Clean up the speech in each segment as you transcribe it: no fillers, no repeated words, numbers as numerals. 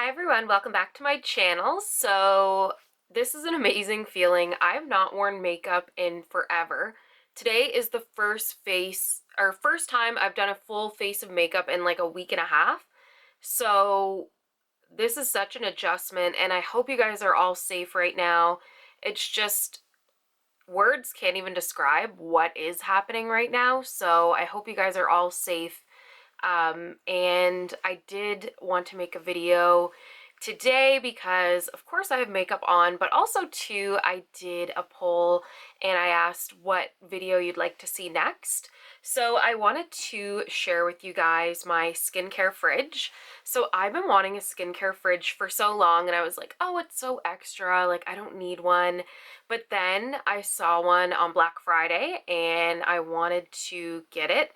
Hi everyone, welcome back to my channel. So this is an amazing feeling. I have not worn makeup in forever. Today is the first time I've done a full face of makeup in like a week and a half. So this is such an adjustment and I hope you guys are all safe right now. It's just words can't even describe what is happening right now. So I hope you guys are all safe. And I did want to make a video today because of course I have makeup on, but also too I did a poll and I asked what video you'd like to see next. So I wanted to share with you guys my skincare fridge. So I've been wanting a skincare fridge for so long and I was like, oh, it's so extra, like I don't need one. But then I saw one on Black Friday and I wanted to get it.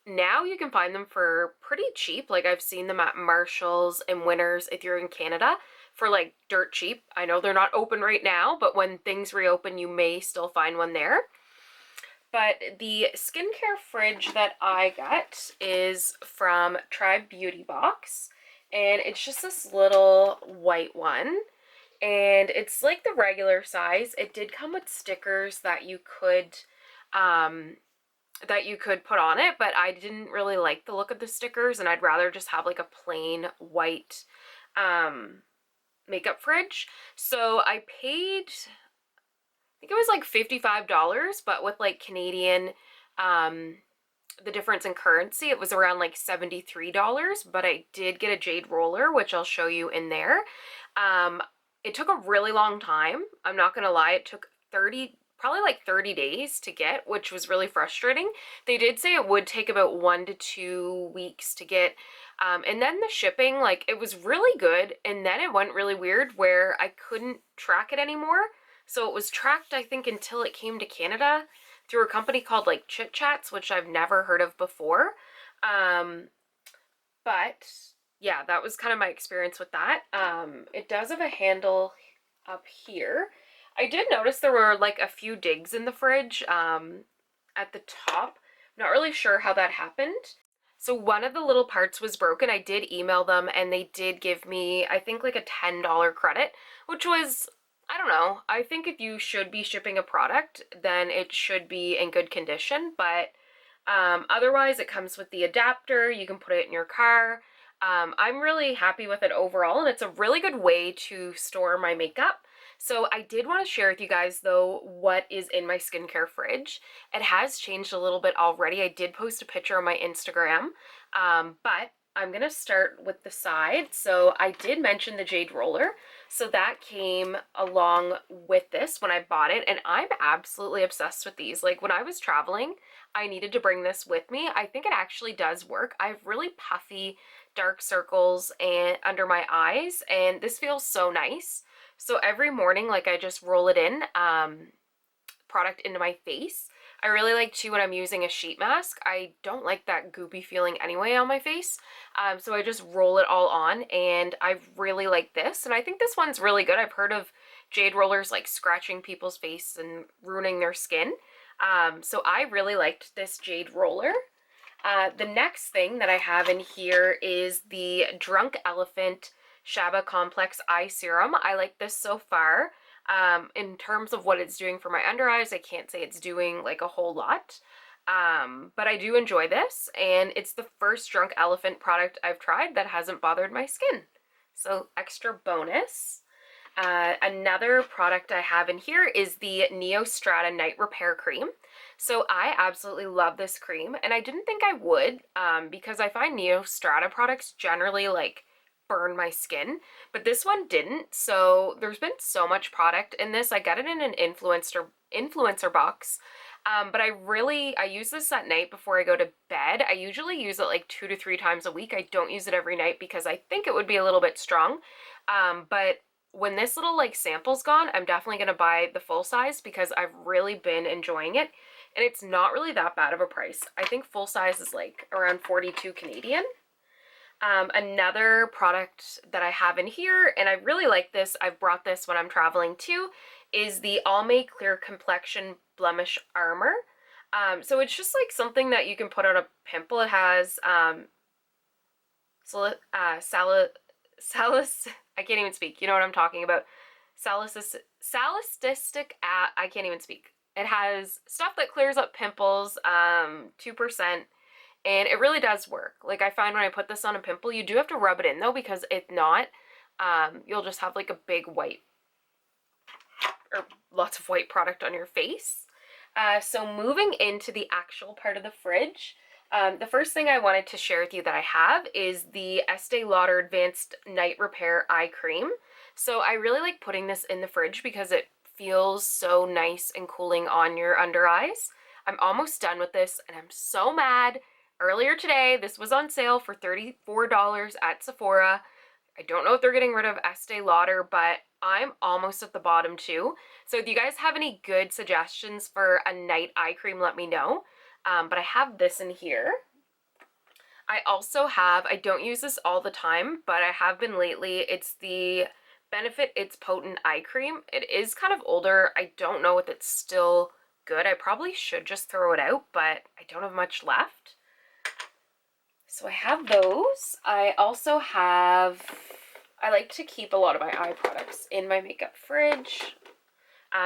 Now you can find them for pretty cheap. Like I've seen them at Marshall's and Winners if you're in Canada for like dirt cheap. I know they're not open right now, but when things reopen, you may still find one there. But the skincare fridge that I got is from Tribe Beauty Box, and it's just this little white one. And it's like the regular size. It did come with stickers um, that you could put on it, but I didn't really like the look of the stickers and I'd rather just have like a plain white makeup fridge. So I paid, I think it was like $55, but with like Canadian, the difference in currency, it was around like $73, but I did get a Jade roller, which I'll show you in there. It took a really long time. I'm not gonna lie, it took probably like 30 days to get, which was really frustrating. They did say it would take about 1 to 2 weeks to get. And then the shipping, like it was really good. And then it went really weird where I couldn't track it anymore. So it was tracked, I think, until it came to Canada through a company called like Chit Chats, which I've never heard of before. But yeah, that was kind of my experience with that. It does have a handle up here. I did notice there were like a few digs in the fridge at the top. I'm not really sure how that happened. So one of the little parts was broken. I did email them and they did give me, I think, like a $10 credit, which was, I don't know. I think if you should be shipping a product, then it should be in good condition. But otherwise, it comes with the adapter. You can put it in your car. I'm really happy with it overall, and it's a really good way to store my makeup. So I did want to share with you guys, though, what is in my skincare fridge. It has changed a little bit already. I did post a picture on my Instagram, but I'm going to start with the side. So I did mention the Jade roller. So that came along with this when I bought it, and I'm absolutely obsessed with these. Like when I was traveling, I needed to bring this with me. I think it actually does work. I have really puffy dark circles and under my eyes, and this feels so nice. So every morning, like I just roll it in, product into my face. I really like too when I'm using a sheet mask. I don't like that goopy feeling anyway on my face. So I just roll it all on and I really like this. And I think this one's really good. I've heard of Jade rollers like scratching people's face and ruining their skin. So I really liked this Jade roller. The next thing that I have in here is the Drunk Elephant Shabba Complex Eye Serum. I like this so far. In terms of what it's doing for my under eyes, I can't say it's doing like a whole lot. But I do enjoy this, and it's the first Drunk Elephant product I've tried that hasn't bothered my skin. So extra bonus. Another product I have in here is the Neostrata Night Repair Cream. So I absolutely love this cream, and I didn't think I would because I find Neostrata products generally like burn my skin, but this one didn't. So there's been so much product in this. I got it in an influencer box, but I use this at night before I go to bed. I usually use it like 2 to 3 times a week. I don't use it every night because I think it would be a little bit strong, but when this little like sample's gone, I'm definitely going to buy the full size because I've really been enjoying it, and it's not really that bad of a price. I think full size is like around 42 Canadian. Another product that I have in here, and I really like this, I've brought this when I'm traveling too, is the Almay Clear Complexion Blemish Armor. So it's just like something that you can put on a pimple. It has I can't even speak. You know what I'm talking about. Salicylic, I can't even speak. It has stuff that clears up pimples, 2%, and it really does work. Like, I find when I put this on a pimple, you do have to rub it in though, because if not, you'll just have like a big white, or lots of white product on your face. So moving into the actual part of the fridge, the first thing I wanted to share with you that I have is the Estee Lauder Advanced Night Repair Eye Cream. So I really like putting this in the fridge because it feels so nice and cooling on your under eyes. I'm almost done with this and I'm so mad. Earlier today, this was on sale for $34 at Sephora. I don't know if they're getting rid of Estee Lauder, but I'm almost at the bottom too. So if you guys have any good suggestions for a night eye cream, let me know. But I have this in here. I also have, I don't use this all the time, but I have been lately. It's the Benefit It's Potent Eye Cream. It is kind of older. I don't know if it's still good. I probably should just throw it out, but I don't have much left. So I have those. I also have, I like to keep a lot of my eye products in my makeup fridge.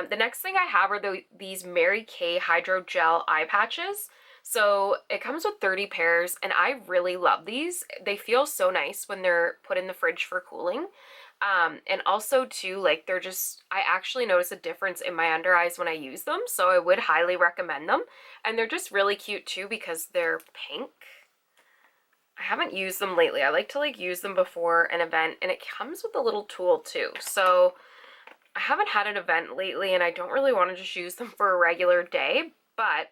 The next thing I have are these Mary Kay Hydrogel eye patches. So it comes with 30 pairs and I really love these. They feel so nice when they're put in the fridge for cooling. And also too, like they're just, I actually notice a difference in my under eyes when I use them. So I would highly recommend them. And they're just really cute too because they're pink. I haven't used them lately. I like to use them before an event, and it comes with a little tool too. So I haven't had an event lately and I don't really want to just use them for a regular day, but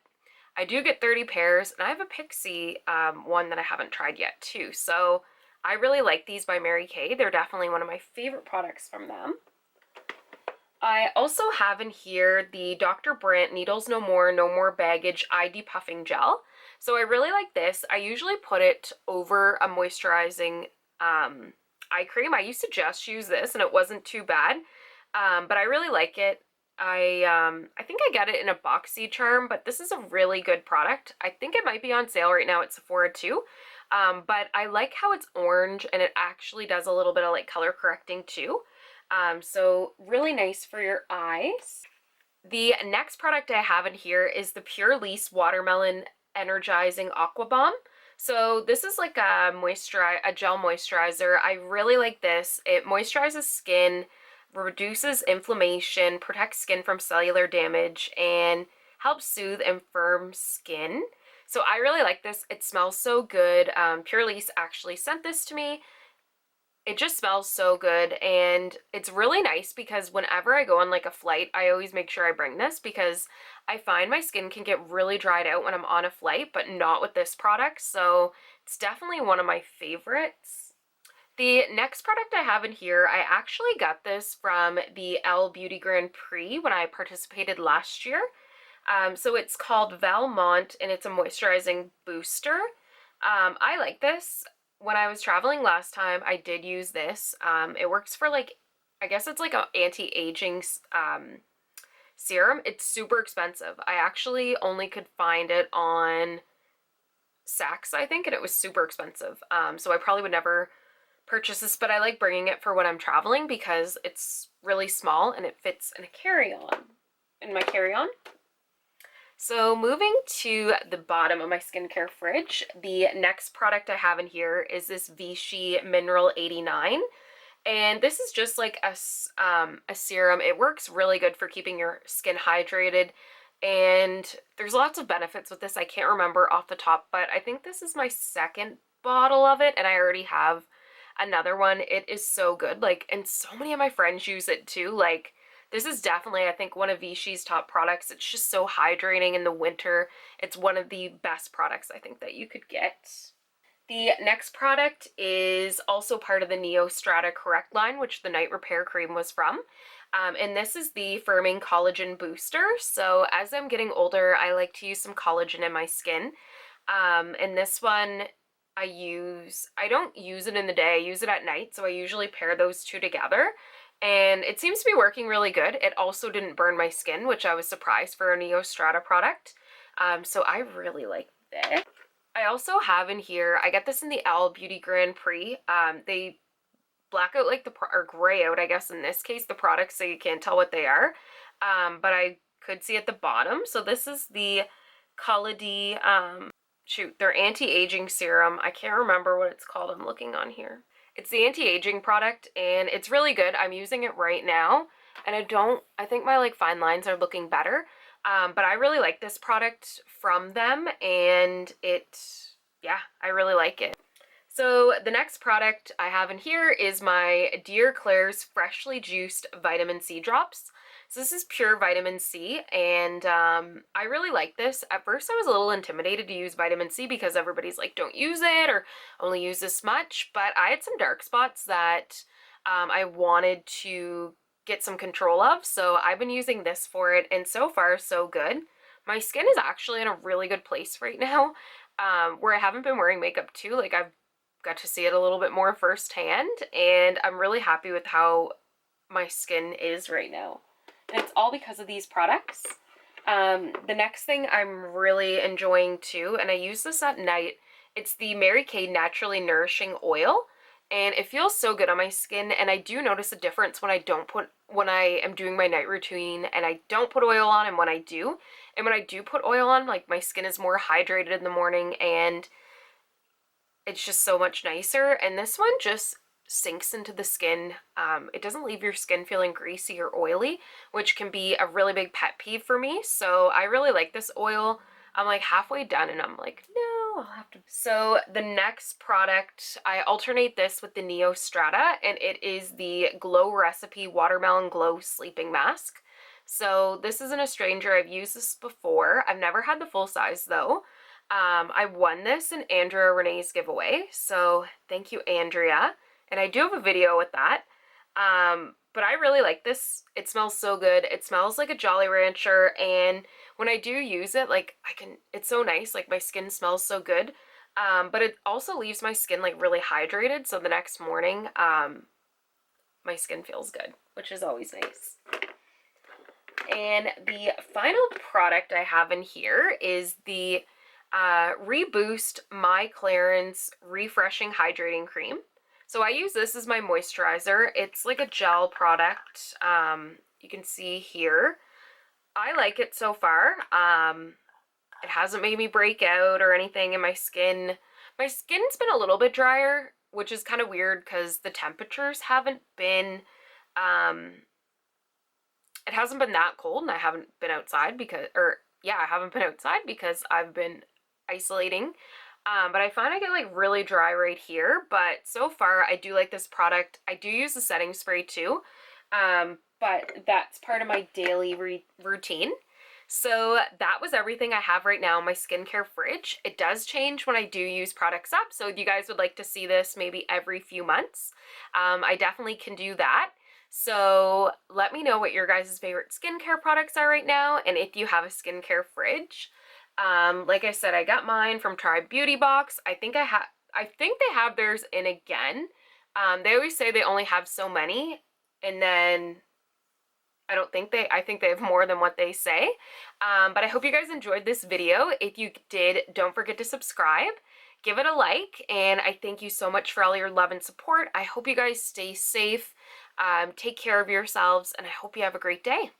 I do get 30 pairs and I have a Pixie one that I haven't tried yet too. So I really like these by Mary Kay. They're definitely one of my favorite products from them. I also have in here the Dr. Brandt Needles No More, No More Baggage Eye Depuffing Gel. So I really like this. I usually put it over a moisturizing eye cream. I used to just use this and it wasn't too bad. But I really like it. I think I got it in a boxy charm, but this is a really good product. I think it might be on sale right now at Sephora too. But I like how it's orange and it actually does a little bit of color correcting too. So really nice for your eyes. The next product I have in here is the Pure Lisse Watermelon Energizing Aqua Balm. So this is like a gel moisturizer. I really like this. It moisturizes skin, reduces inflammation, protects skin from cellular damage, and helps soothe and firm skin. So I really like this. It smells so good. Pure Lisse actually sent this to me. It just smells so good, and it's really nice because whenever I go on a flight, I always make sure I bring this because I find my skin can get really dried out when I'm on a flight, but not with this product. So it's definitely one of my favorites. The next product I have in here, I actually got this from the Elle Beauty Grand Prix when I participated last year. So it's called Valmont, and it's a moisturizing booster. I like this. When I was traveling last time, I did use this. It works for I guess it's like an anti-aging serum. It's super expensive. I actually only could find it on Saks, I think, and it was super expensive. So I probably would never purchase this, but I like bringing it for when I'm traveling because it's really small and it fits in a carry-on, in my carry-on. So moving to the bottom of my skincare fridge, the next product I have in here is this Vichy Mineral 89. And this is just like a serum. It works really good for keeping your skin hydrated. And there's lots of benefits with this. I can't remember off the top, but I think this is my second bottle of it. And I already have another one. It is so good. And so many of my friends use it too. This is definitely, I think, one of Vichy's top products. It's just so hydrating in the winter. It's one of the best products I think that you could get. The next product is also part of the Neostrata Correct line, which the Night Repair Cream was from. And this is the Firming Collagen Booster. So as I'm getting older, I like to use some collagen in my skin. And this one I don't use it in the day, I use it at night. So I usually pair those two together. And it seems to be working really good. It also didn't burn my skin, which I was surprised for a Neostrata product. So I really like this. I also have in here, I got this in the Elle Beauty Grand Prix. They black out like or gray out, I guess in this case, the products, so you can't tell what they are. But I could see at the bottom. So this is the Collagen, shoot, their anti-aging serum. I can't remember what it's called. I'm looking on here. It's the anti-aging product, and it's really good. I'm using it right now, and I think my like fine lines are looking better. But I really like this product from them, and yeah, I really like it. So the next product I have in here is my Dear Claire's Freshly Juiced Vitamin C Drops. So this is pure vitamin C, and I really like this. At first I was a little intimidated to use vitamin C because everybody's like, don't use it or only use this much, but I had some dark spots that I wanted to get some control of, so I've been using this for it, and so far so good. My skin is actually in a really good place right now, where I haven't been wearing makeup too. Like, I've got to see it a little bit more firsthand, and I'm really happy with how my skin is right now. And it's all because of these products. The next thing I'm really enjoying too, and I use this at night, it's the Mary Kay Naturally Nourishing Oil. And it feels so good on my skin, and I do notice a difference when I am doing my night routine and I don't put oil on, and when I do. And when I do put oil on, like, my skin is more hydrated in the morning, and it's just so much nicer. And this one just sinks into the skin. It doesn't leave your skin feeling greasy or oily, which can be a really big pet peeve for me. So I really like this oil. I'm like halfway done and I'm like, no, I'll have to. So the next product, I alternate this with the Neostrata, and it is the Glow Recipe Watermelon Glow Sleeping Mask. So this isn't a stranger. I've used this before. I've never had the full size though. I won this in Andrea Renee's giveaway, so thank you, Andrea. And I do have a video with that. But I really like this. It smells so good. It smells like a Jolly Rancher, and when I do use it, like, it's so nice. Like, my skin smells so good. But it also leaves my skin like really hydrated, so the next morning, my skin feels good, which is always nice. And the final product I have in here is the Reboost My Clarins Refreshing Hydrating Cream. So I use this as my moisturizer. It's like a gel product. You can see here. I like it so far. It hasn't made me break out or anything in my skin. My skin's been a little bit drier, which is kind of weird because the temperatures haven't been, it hasn't been that cold, and I haven't been outside I haven't been outside because I've been isolating. But I find I get like really dry right here, but so far I do like this product. I do use the setting spray too, but that's part of my daily routine. So that was everything I have right now in my skincare fridge. It does change when I do use products up, so if you guys would like to see this maybe every few months, I definitely can do that. So let me know what your guys' favorite skincare products are right now, and if you have a skincare fridge. Like I said, I got mine from Tribe Beauty Box. I think they have theirs in again. They always say they only have so many, and then I think they have more than what they say. But I hope you guys enjoyed this video. If you did, don't forget to subscribe, give it a like, and I thank you so much for all your love and support. I hope you guys stay safe, take care of yourselves, and I hope you have a great day.